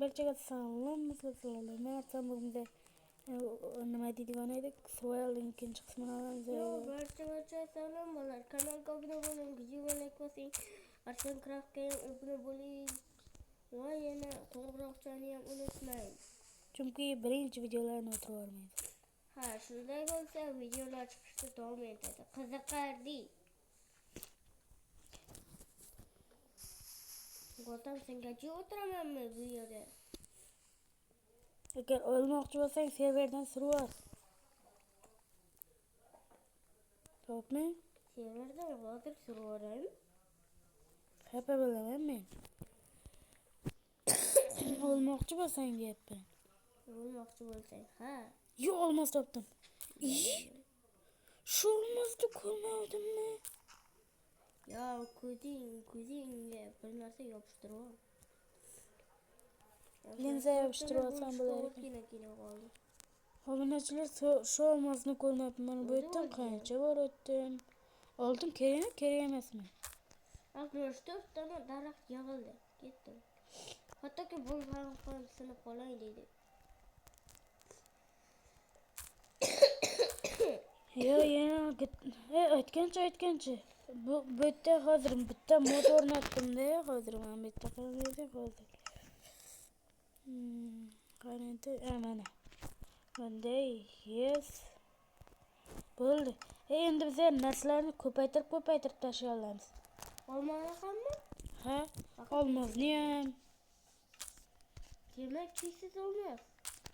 Barchaga salom. Men atsam bugün nima deydigan edik? Survival'ning ikkinchi qismini olamiz. Barchaga salom bo'lar. Kanalga obuna bo'ling, videoga like bosing. Arsen Craftga ham obuna bo'ling. Va yana qo'ng'iroqchani ham unutmang. Chunki birinchi videolarni o'tirib olmaydi. Ha, shunday bo'lsa videolar chiqishda davom etadi. Qiziqarli. Go'tam sengacha o'tiramanmi bu yerda? Agar o'lmoqchi bo'lsang, serverdan surib ol. Xo'pmi? Serverdan hozir surib olaymi? Xafa bo'laman men. O'lmoqchi bo'lsang deyapman. O'lmoqchi bo'lsang, ha. Yo'q, olmos topdim. Shu olmosni ko'rmavdimmi? Ya ko'zingga bir narsa yopishtirib ol. Linza yopishtirib olsam bo'lar. Obunachilar, shu olmosni ko'rmabman. Bu yerdan qancha bor o'tdim? Oldim, kerak emasmi? Akrosh 4 dona daraxt yig'ildi. Ketdim. Hattoki bu ham sinib qolay deydi. Aytgancha. Bu yerda hozir bitta mod o'rnatdim-da, hozir men bitta qilmaydi hozir. Qarangda, mana. Bunday, yes. Bo'ldi. Endi biz narsalarni ko'paytirib tashlay olamiz. Olmani hammi? Ha, olmozni ham. Demak, cheksiz olmos.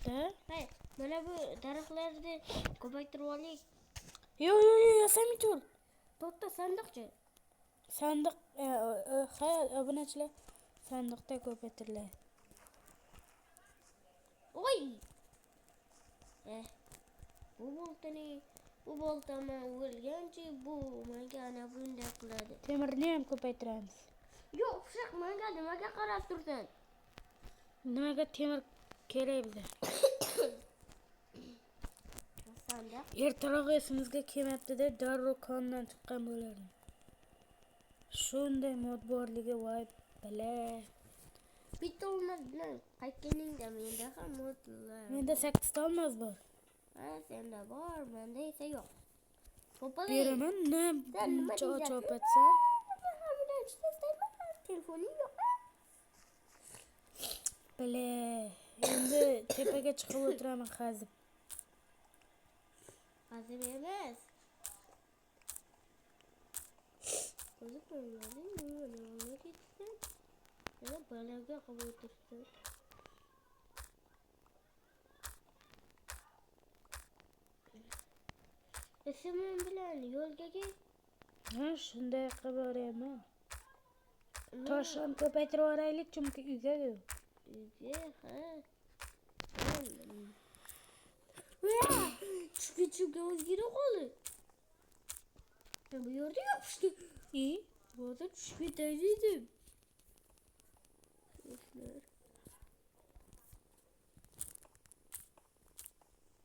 Da? Hay, mana bu daraxtlarni ko'paytirib oling. Yo'q, yasamay tur. To'xta, sandiqchi. Sandiq, ha, obunachilar sandiqda ko'paytiriladi. Oy! Bu boltani o'lgancha bu menga ana bunday qiladi. Temirni ham ko'paytiramiz. Yo'q, pishiq, menga nimaga qarab tursan? Nimaga temir kerak bizga? Sandiq. Ertaroq esimizga kelmabdi-da, darrov kondan chiqqan bo'lardim. Shunday mod borligi voy bala. Bitta olmos bilan qaytganingda menda ham modlar. Menda 8 ta olmos bor. Ha, senda bor, menda esa yo'q. To'polay. Beraman, nima chop etsan? Telefoning yo'q. Bala, endi tepaga chiqib o'tiraman qazib. Qazib emas. O'zi qo'ymading, nima ketdi? Yana balaga qilib o'tiribsan. Ismim bilan yo'lga ket. Ha, shunday qilib boryapman. Toshni ko'paytirib oraylik, chunki uyga-ku. Uyga, ha. Tushga o'zgarib qoldi. Bu yerda yopishdi. Bu yerda tushib ketaydim.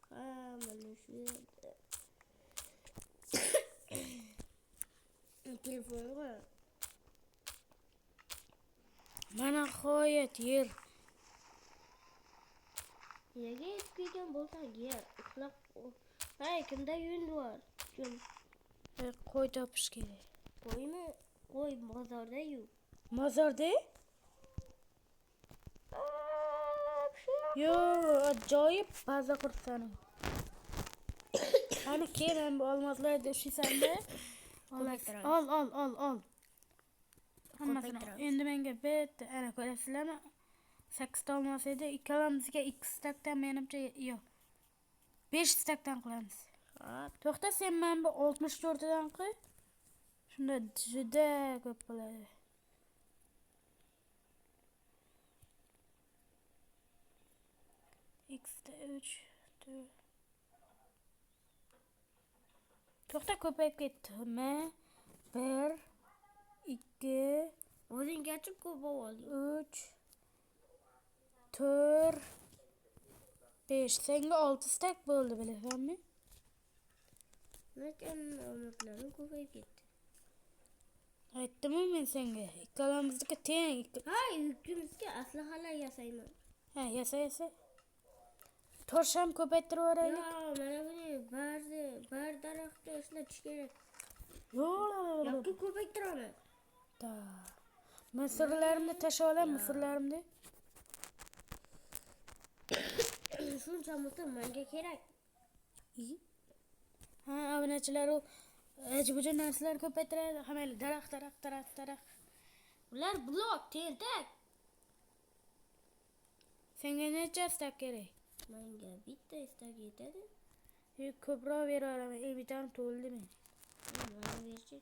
Ha, mana shu yerda. Telefon qo'y. Mana nihoyat yer. Yerga yetib kelgan bo'lsa, yer uxlab. Hay, kimda yund bor? Qo'y topish kerak. Qo'ymi? Qo'y bozorda-yu. Mozorda? Yo, ajoyib baza qursan. Qani keling, bu olmoslarni ushlaysan-da. Ol. Hammasini. Endi menga bitta, ana ko'rasizlarmi? 8 ta olmos edi. Ikkalamizga 2 stakdan, menimcha yo'q. 5 stakdan qilamiz. To'xta, sen men bu 64 dan qil. Shunda juda ko'p bo'ladi. X da 3 4. To'xta, ko'payib ketdi. 1 2 O'zinggacha ko'p olding. 3 4 5. Senga 6 stak bo'ldi, bilasanmi? Lekin omadlarim ko'payib ketdi. Aytdim men senga. Ikkalamizniki teng. Hay, ikimizga aslahalar yasayman. Ha, yasa. Tosh ham ko'paytirib yuboraylik. Mana buni bar daraxtni ishlatish kerak. Yo'q. Yoki ko'paytiraman. Da. Mısırlarımda tashlab olaman, mısırlarimni. Shuncha mısır menga kerak. Ha, obunachilar u ajib-buja narsalar ko'paytiradi. Hamma daraxt. Ular blok, tentak. Senga necha istak kerak? Menga bitta istak yetadi. Ko'proq bera olaman. Bitam to'ldimi? Mana berchi.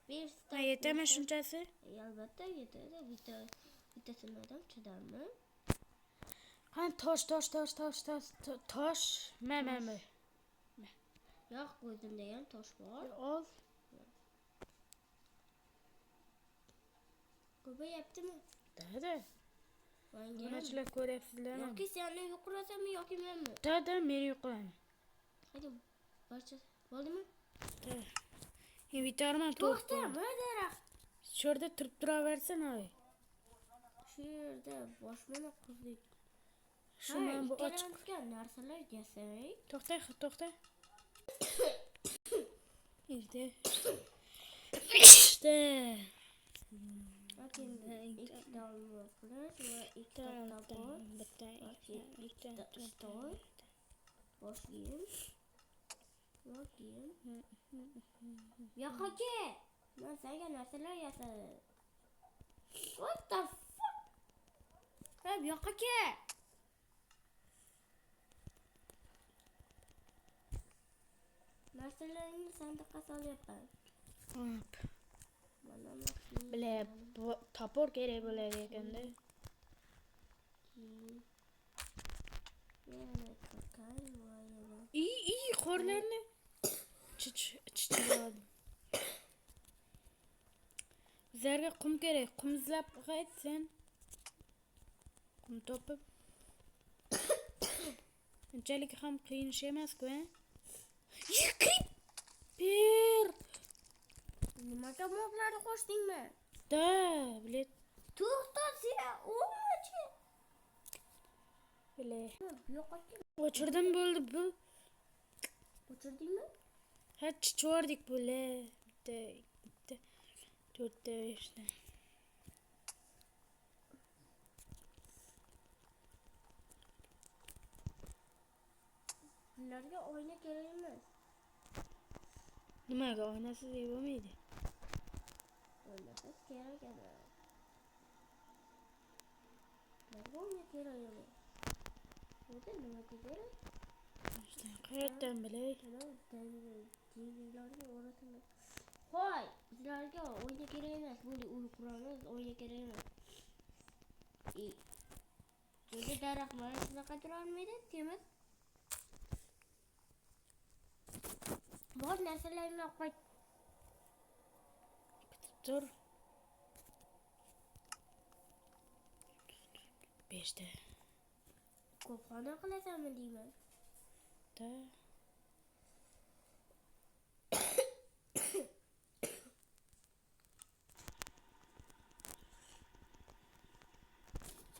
Bir istak. Ha, yetami shunchasi? Albatta yetadi. Bittasini odam chidammi? Qani tosh. Mana. Yo'q, o'zimda ham tosh bor. Ol. Ko'payaptimi? Da. Obunachilar ko'ryapsizlarmi? Yoki seni yuqirasanmi yoki menmi? Da, men yo'qman. Hadi barcha bo'ldimi? Da. Bitarman To'xta, mana daraxt. Shu yerda turib turaversin, oy. Shu yerda boshmana qizlik. Shundan bu ochiq. Narsalar yasay. To'xta. İşte. Bakın ikkita olmoqlar va ikkita tabor. Ikkita stol. Bosh kiyim. Yo'q aka. Men senga narsalar yasadim. What the fuck? Yo'q aka. Narsalarni sandiqqa solyapman. Hop. Bile topor kerak bo'ladi ekanda. İyi qorlarni chichiradi. Bizlarga qum kerak. Qum izlab qaytsin. Qum topib. Unchalik ham qiyin ish emas-ku, ha? Yiqib! Bir. Nimaga moqlarni qo'shdingmi? Da, bilet. To'xta, sen o'machi. Bile. Yo'q aka. O'chirdim bo'ldi bu. O'chirdingmi? Ha, chichordik bo'la. Bitta. 4 işte. Bunlarga oyna kerak emas. Nimaga oynasiz bo'lmaydi? Oynasiz kerak emas. Nega oyna kerak emas? O'zi nima kerak? İşte qayerdan bilay? Devlarga o'rataman. Hoy, bizlarga oyna kerak emas. Bo'ldi, uy quramiz, oyna kerak emas. O'zi daraxt mana shunaqa turolmaydi, temiz. Bor narsalarni olib qayt. Dur. 5'te. Ko'pxona qilasanmi deyman. Da.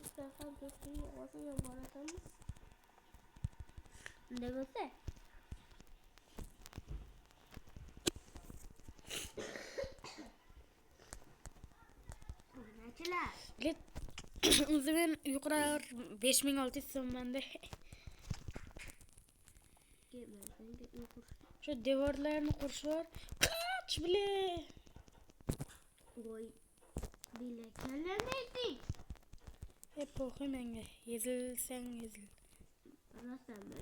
Istersen götüreyim, olsun ya baratamız. Ne göster? Neçiler? Bilet. O'zi men yuqori 5600 so'mmanda. Shu devorlarni qurish bor. Qach bile. Voy. Bile kelmeydin. Po'xi menga. Yezilsang yezil. Rostami?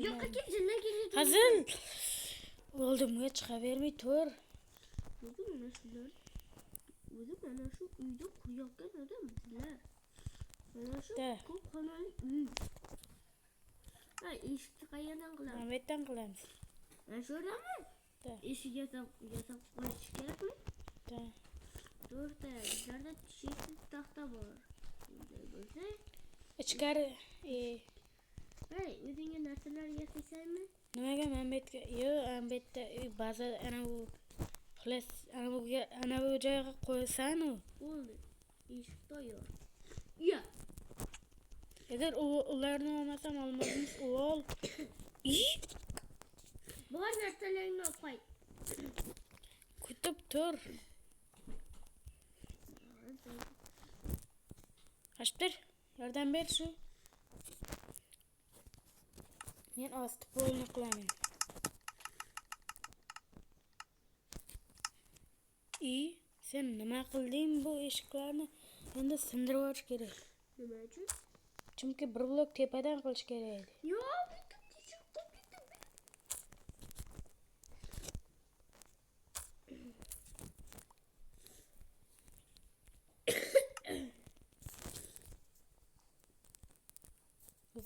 Yo'q aka, jinlar keladi. Hazil. Oldimga chiqavermay tur. O'zi mana shular. O'zi mana shu uyda qo'ygan odam bizlar. Mana shu ko'p xonali uy. Ha, eshikni qayerdan qilamiz? Mana bu yerdan qilamiz. Mana shu yerdami? Da. Eshik yasab qo'yish kerakmi? Da. To'rtta, bizlarda cheksiz taxta bor. Bunday bo'lsa, Ichkari hey, o'zingga narsalar yasaysanmi? nimaga men bu yerga? Yo'q, men bu yerda baza ana bu xullas ana bu joyga qo'ysan u. Bo'ldi. Eshik tayyor. Ya. Eğer ularni olmasam olmadığımız ol. İyi. Bor narsalaringni olib qo'y. Kutub tur. Açtır. Yardım ver şu. Men ostib bo'lni qilaman. Sen nima qilding bu eshiklarni? Endi sindirib yuborish kerak. Nima uchun? Chunki bir blok tepadan qilish kerak edi. Yo'q, bitta teshik qo'ydim.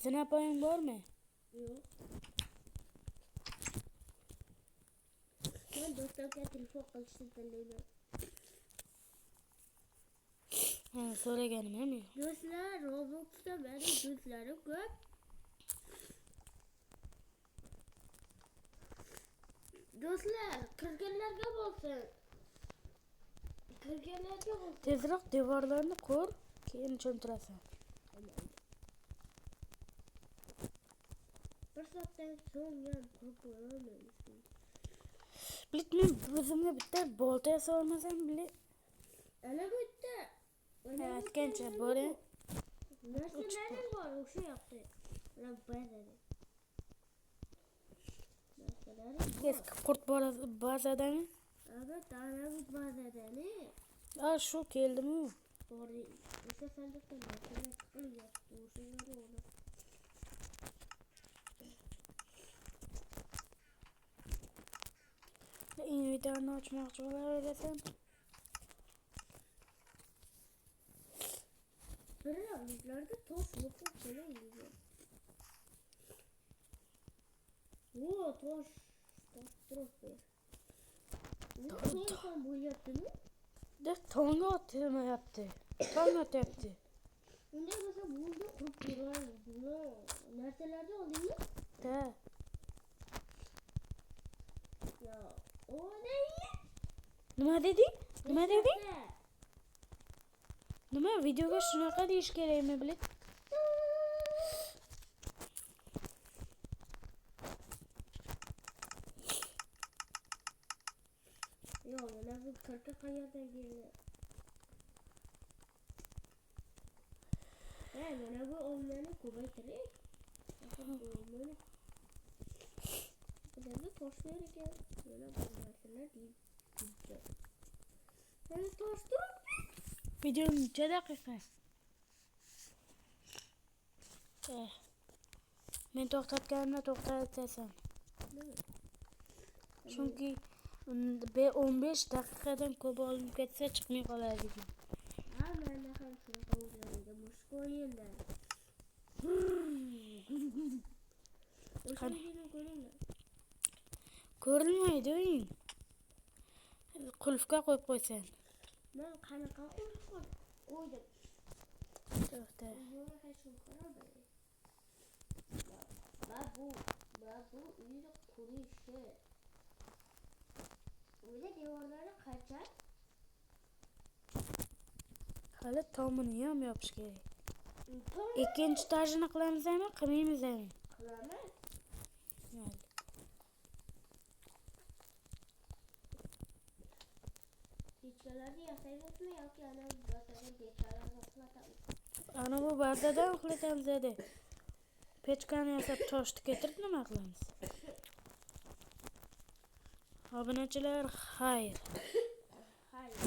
Zinapoying bormi? Yo'q. Men do'stlarga telefon qilishni tanlayman. Ha, so'raganim ham yo'q. Do'stlar, Robloxda mening do'stlarim ko'p. Do'stlar, kirganlarga bo'lsin. Kirganlarga bo'lsin. Tezroq devorlarni qur, keyin cho'ntirasan. Bir soatdan so'ng ham qurib bo'lmaymiz. Bilet men o'zimga bitta bolta yasab olmasam bile. Ana bu yerda. Aytgancha boring. Narsalarim bor o'sha yoqda. Mana bazada. Narsalarim Eski qurt bazadami? Evet, tanemiz bazada ne? Ha, shu keldimi? Doğru. O'sha sandiqda narsalar tiqilyapti. O'shalarni olib. Inventarni ochmoqchi bo'laverasam. Bizlarda tosh yo'q qo'ymaydi. O, tosh turibdi. Tosh bo'lyaptimi? De tonga otmayapti. Tong otyapti. Unday bo'lsa bunda qurib ko'ramiz. Buni narsalarni oldingmi? Da. Ya, o ne? Nima deding? Nima deding? Nima videoga shunaqa deyish kerakmi bilet? Yo, mana bu karta qayerdan keldi? Mana bu olmani ko'paytiring. Mana bularga tosh ber ekan. Mana bu narsalar deydi. Mana tosh turibdi. Video necha daqiqa? Men to'xtatganimda to'xtatasan. Chunki 15 daqiqadan ko'p olib ketsa chiqmay qoladi video. Ha, menda ham shunaqa o'ylaydi. Mushuk o'yinda. O'shani ko'ringlar. Ko'rilmaydi o'yin. Qulfga qo'yib qo'ysan. Men qanaqa qulf qo'ydim? To'xta. Yo'q, hech kim qaramaydi. Bu uyni qurishi. Uyda devorlari qancha? Hali tomini ham yopish kerak. Ikkinchi etajini qilamizmi, qilmaymizmi? Qilamiz. Mayli. Pechkalarni yasaymizmi yoki ana bazaga pechkalarni uxlatamiz? Ana bu bazadan uxlatamiz dedi. Pechkani yasab toshni keltirib nima qilamiz? Obunachilar, xayr.